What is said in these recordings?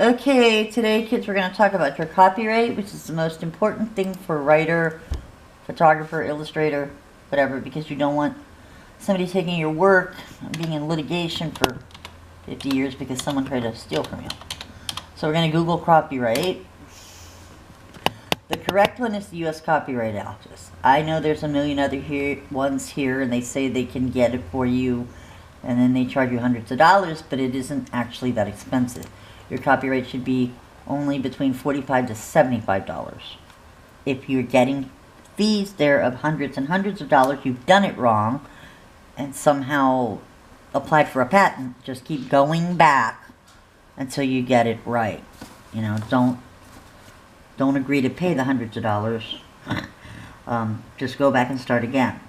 Okay, today, kids, we're going to talk about your copyright, which is the most important thing for a writer, photographer, illustrator, whatever, because you don't want somebody taking your work and being in litigation for 50 years because someone tried to steal from you. So we're going to Google copyright. The correct one is the U.S. Copyright Office. I know there's a million other ones here, and they say they can get it for you, and then they charge you hundreds of dollars, but it isn't actually that expensive. Your copyright should be only between $45 to $75. If you're getting fees there of hundreds and hundreds of dollars, you've done it wrong and somehow applied for a patent. Just keep going back until you get it right. You know, don't agree to pay the hundreds of dollars. Just go back and start again.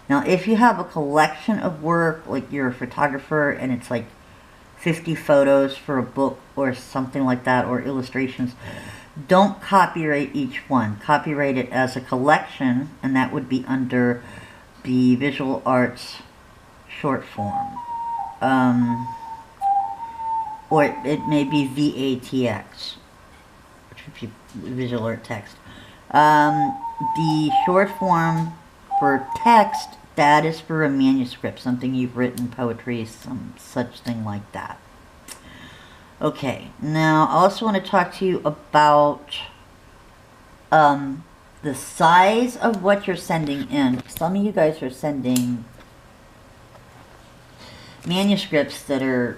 Now, if you have a collection of work, like you're a photographer and it's like 50 photos for a book or something like that, or illustrations, don't copyright each one. Copyright it as a collection, and that would be under the visual arts short form. Or it may be VATX, which would be visual art text. The short form for text, that is for a manuscript, something you've written, poetry, some such thing like that. Okay, now I also want to talk to you about the size of what you're sending in. Some of you guys are sending manuscripts that are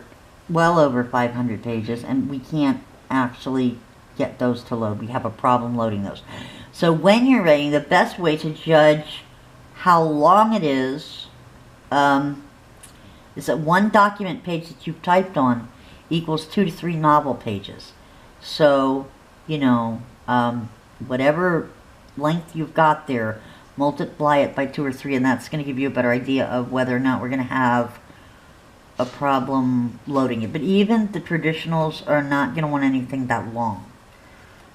well over 500 pages, and we can't actually get those to load. We have a problem loading those. So when you're writing, the best way to judge how long it is that one document page that you've typed on equals 2 to 3 novel pages. So, you know, whatever length you've got there, multiply it by 2 or 3, and that's going to give you a better idea of whether or not we're going to have a problem loading it. But even the traditionals are not going to want anything that long.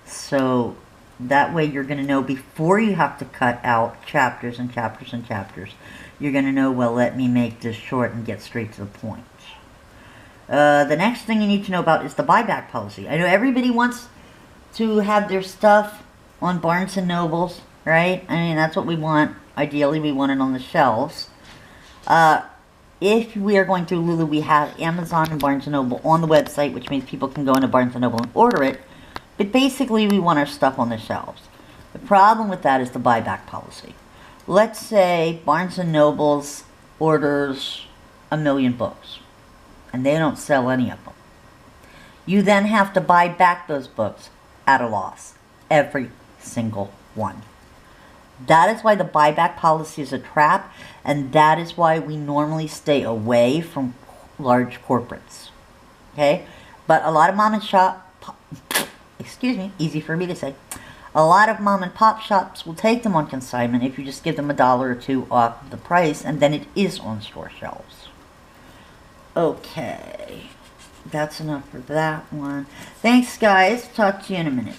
So that way you're going to know before you have to cut out chapters and chapters and chapters. You're going to know, well, let me make this short and get straight to the point. The next thing you need to know about is the buyback policy. I know everybody wants to have their stuff on Barnes & Nobles, right? I mean, that's what we want. Ideally, we want it on the shelves. If we are going through Lulu, we have Amazon and Barnes & Noble on the website, which means people can go into Barnes & Noble and order it. But basically, we want our stuff on the shelves. The problem with that is the buyback policy. Let's say Barnes & Noble's orders 1 million books, and they don't sell any of them. You then have to buy back those books at a loss. Every single one. That is why the buyback policy is a trap, and that is why we normally stay away from large corporates. Okay? But a lot of mom and shop... Excuse me, easy for me to say. A lot of mom and pop shops will take them on consignment if you just give them $1 or $2 off the price, and then it is on store shelves. Okay, that's enough for that one. Thanks, guys. Talk to you in a minute.